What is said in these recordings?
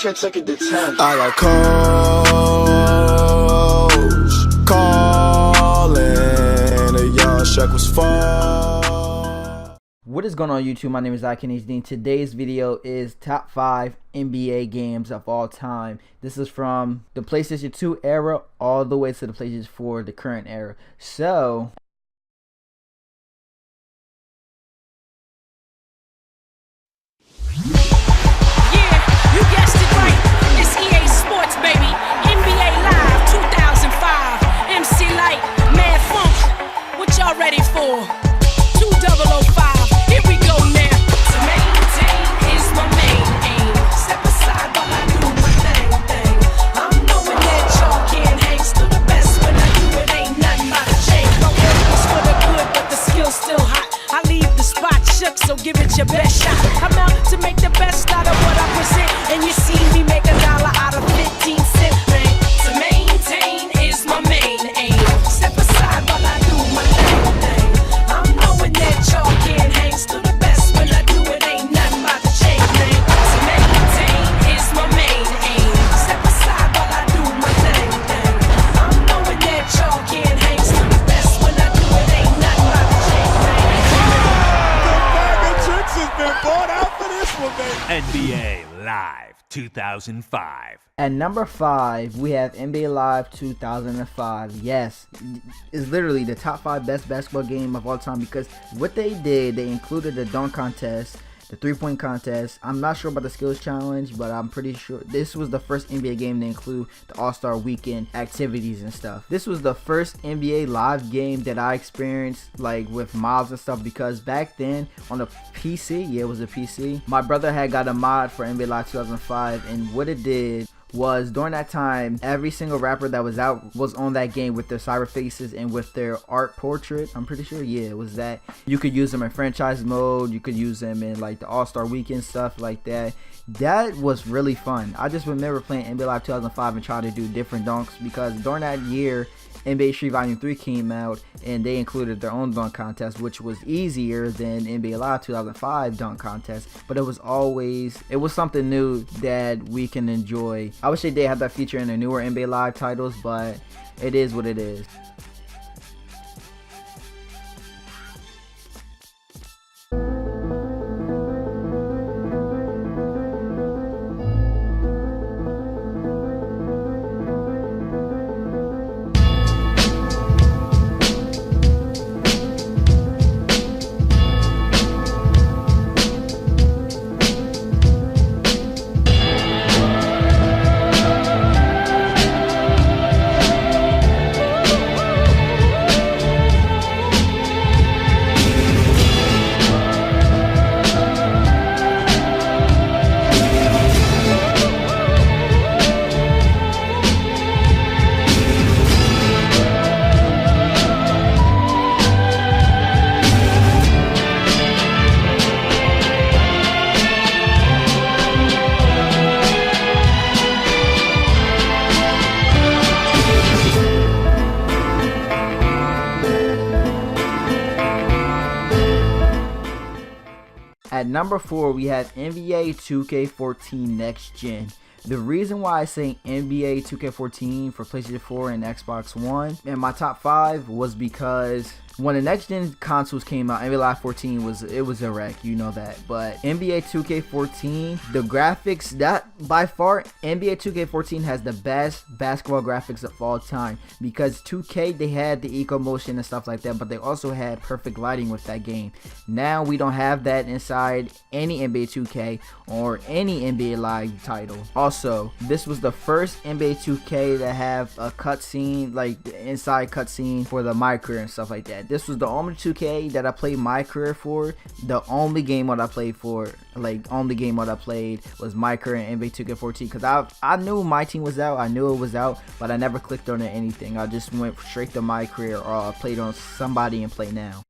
Can't take it to 10. I got calls calling, a young Shaq was fall. What is going on YouTube? My name is iKennyHD and today's video is top 5 NBA games of all time. This is from the PlayStation 2 era all the way to the PlayStation 4, the current era. So ready for 2005. Here we go now. To maintain is my main aim. Step aside while I do my thing. I'm knowing that y'all can't hang. Still the best when I do it. Ain't nothing but a change. My work is for the good, but the skill's still hot. I leave the spot shook, so give it your best shot. I'm out to make the best out of what I present, and you see me make $1 out of 15 cents, man. To maintain is my main aim. Step aside while I do my thing. NBA Live 2005. at number 5 we have NBA Live 2005. Yes, it's literally the top 5 best basketball game of all time, because what they did, they included the dunk contest, the 3-point contest. I'm not sure about the skills challenge, but I'm pretty sure this was the first NBA game to include the All-Star Weekend activities and stuff. This was the first NBA Live game that I experienced like with mods and stuff, because back then on a PC, yeah, it was a PC, my brother had got a mod for NBA Live 2005, and what it did was during that time, every single rapper that was out was on that game with their cyber faces and with their art portrait. I'm pretty sure, yeah, it was that. You could use them in franchise mode, you could use them in like the All-Star Weekend stuff like that. That was really fun. I just remember playing NBA Live 2005 and trying to do different dunks, because during that year NBA Street Volume 3 came out and they included their own dunk contest, which was easier than NBA Live 2005 dunk contest, but it was something new that we can enjoy. I wish they did have that feature in the newer NBA Live titles, but it is what it is. At number 4, we have NBA 2K14 Next Gen. The reason why I say NBA 2K14 for PlayStation 4 and Xbox One in my top 5 was because when the next gen consoles came out, NBA Live 14 was a wreck, you know that. But NBA 2K14, the graphics, that by far NBA 2K14 has the best basketball graphics of all time, because 2K, they had the eco motion and stuff like that, but they also had perfect lighting with that game. Now we don't have that inside any NBA 2K or any NBA Live title. Also, this was the first NBA 2K to have a cutscene, like the inside cutscene for the My Career and stuff like that. This was the only 2K that I played My Career for. The only game what I played for, only game what I played was My Career and NBA 2K14, because I knew my team was out, I knew it was out, but I never clicked on it anything. I just went straight to My Career, or I played on somebody and play now.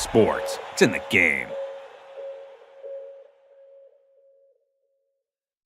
sports. It's in the game.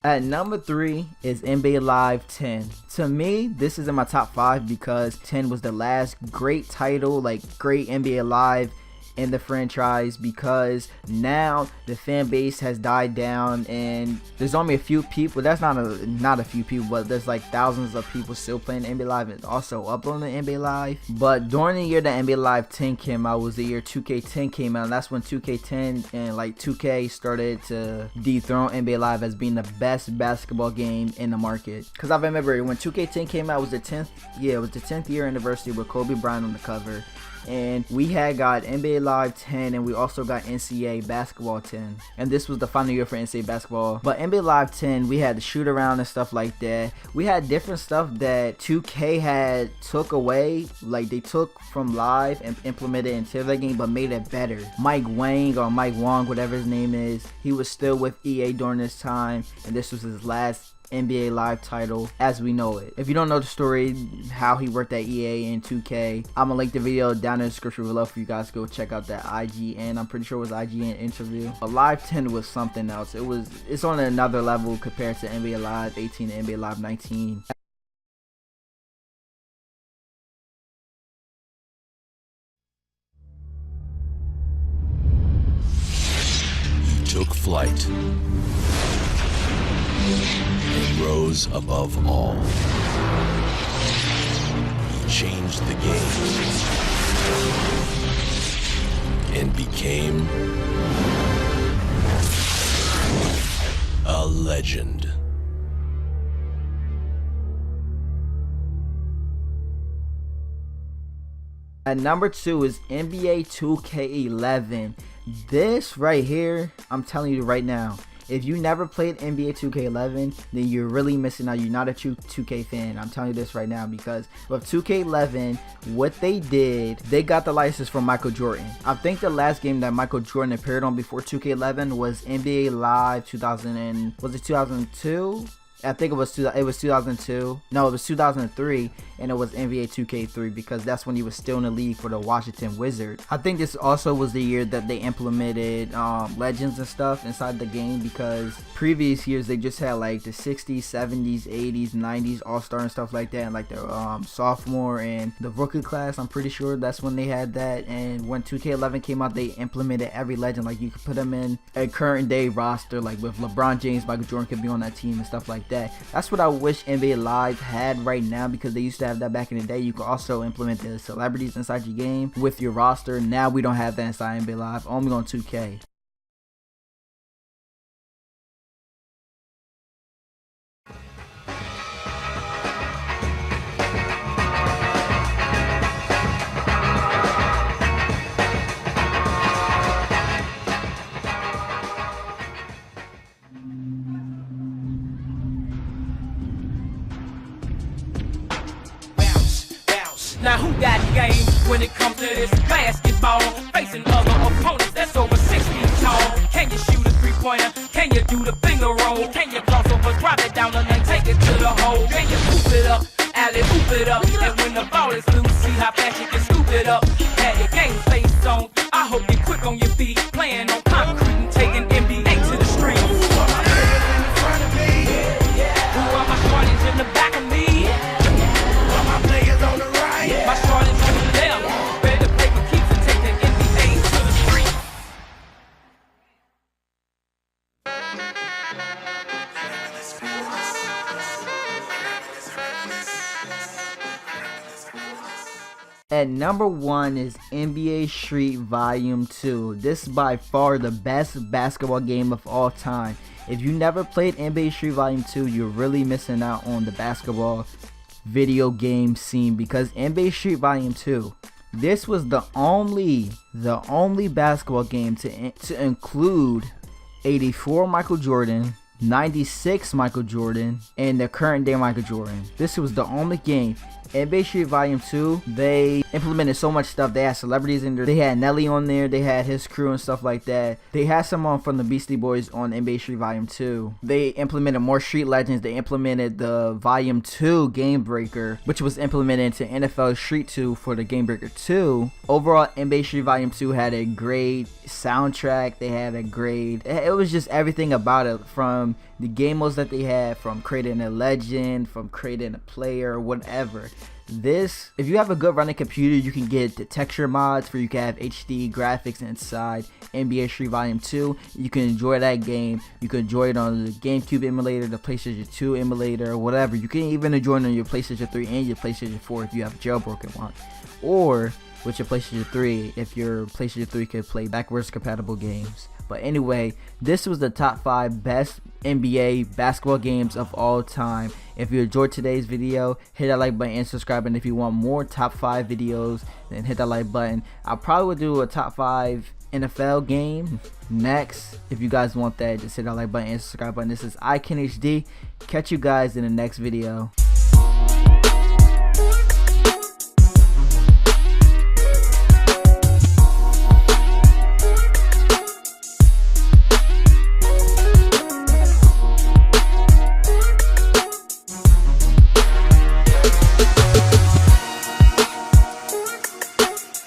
At number 3 is NBA Live 10. To me, this is in my top 5 because 10 was the last great title, like great NBA Live in the franchise, because now the fan base has died down and there's only a few people. That's not a few people, but there's like thousands of people still playing NBA Live and also uploading NBA Live. But during the year that NBA Live 10 came out was the year 2K10 came out, and that's when 2K10 and like 2K started to dethrone NBA Live as being the best basketball game in the market. Because I remember when 2K10 came out, it was the 10th year anniversary with Kobe Bryant on the cover. And we had got NBA Live 10 and we also got NCAA Basketball 10. And this was the final year for NCAA Basketball. But NBA Live 10, we had the shoot around and stuff like that. We had different stuff that 2K had took away. Like they took from Live and implemented into their game but made it better. Mike Wong, whatever his name is, he was still with EA during this time. And this was his last NBA Live title as we know it. If you don't know the story, how he worked at EA and 2K, I'm gonna link the video down in the description below for you guys to go check out that IGN. I'm pretty sure it was IGN interview. But Live 10 was something else. It's on another level compared to NBA Live 18 and NBA Live 19. You took flight and rose above all. He changed the game and became a legend. At number 2 is NBA 2K11. This right here, I'm telling you right now, if you never played NBA 2K11, then you're really missing out. You're not a true 2K fan. I'm telling you this right now, because with 2K11, what they did, they got the license from Michael Jordan. I think the last game that Michael Jordan appeared on before 2K11 was NBA Live 2002? I think it was 2002. No, it was 2003, and it was NBA 2K3 because that's when he was still in the league for the Washington Wizards. I think this also was the year that they implemented legends and stuff inside the game, because previous years they just had like the 60s, 70s, 80s, 90s All-Star and stuff like that, and like the sophomore and the rookie class. I'm pretty sure that's when they had that. And when 2K11 came out, they implemented every legend. Like you could put them in a current day roster, like with LeBron James, Michael Jordan could be on that team and stuff like that. That's what I wish NBA Live had right now, because they used to have that back in the day. You could also implement the celebrities inside your game with your roster. Now we don't have that inside NBA Live, only on 2K. Now who got game when it comes to this basketball? Facing other opponents that's over 6 feet tall. Can you shoot a three-pointer? Can you do the finger roll? Can you cross over, drop it down and then take it to the hole? Can you hoop it up, alley-oop it up? And when the ball is loose, see how fast you can scoop it up. Have your game face on. I hope you're quick on your feet, playing on concrete and taking NBA to the street. Who are my players in the front of me? Who are my shorties in the back of me? Who are my players on the right? My shorties on the left, ready to play for keeps and take the NBA to the street. At number 1 is NBA Street Volume 2. This is by far the best basketball game of all time. If you never played NBA Street Volume 2, you're really missing out on the basketball video game scene, because NBA Street Volume 2, this was the only basketball game to include 84 Michael Jordan, 96 Michael Jordan, and the current day Michael Jordan. This was the only game. NBA Street Volume 2, they implemented so much stuff. They had celebrities in there. They had Nelly on there. They had his crew and stuff like that. They had someone from the Beastie Boys on NBA Street Volume 2. They implemented more street legends. They implemented the Volume 2 Game Breaker, which was implemented into NFL Street 2 for the Game Breaker 2. Overall, NBA Street Volume 2 had a great soundtrack. They had a great, it was just everything about it, from the game modes that they had, from creating a legend, from creating a player, whatever. This, if you have a good running computer, you can get the texture mods for you can have HD graphics inside NBA Street Volume 2. You can enjoy that game. You can enjoy it on the GameCube emulator, the PlayStation 2 emulator, or whatever. You can even enjoy it on your PlayStation 3 and your PlayStation 4 if you have a jailbroken one, or with your PlayStation 3 if your PlayStation 3 can play backwards compatible games. But anyway, this was the top 5 best NBA basketball games of all time. If you enjoyed today's video, hit that like button and subscribe. And if you want more top 5 videos, then hit that like button. I probably will do a top 5 NFL game next. If you guys want that, just hit that like button and subscribe button. This is iKennyHD. Catch you guys in the next video.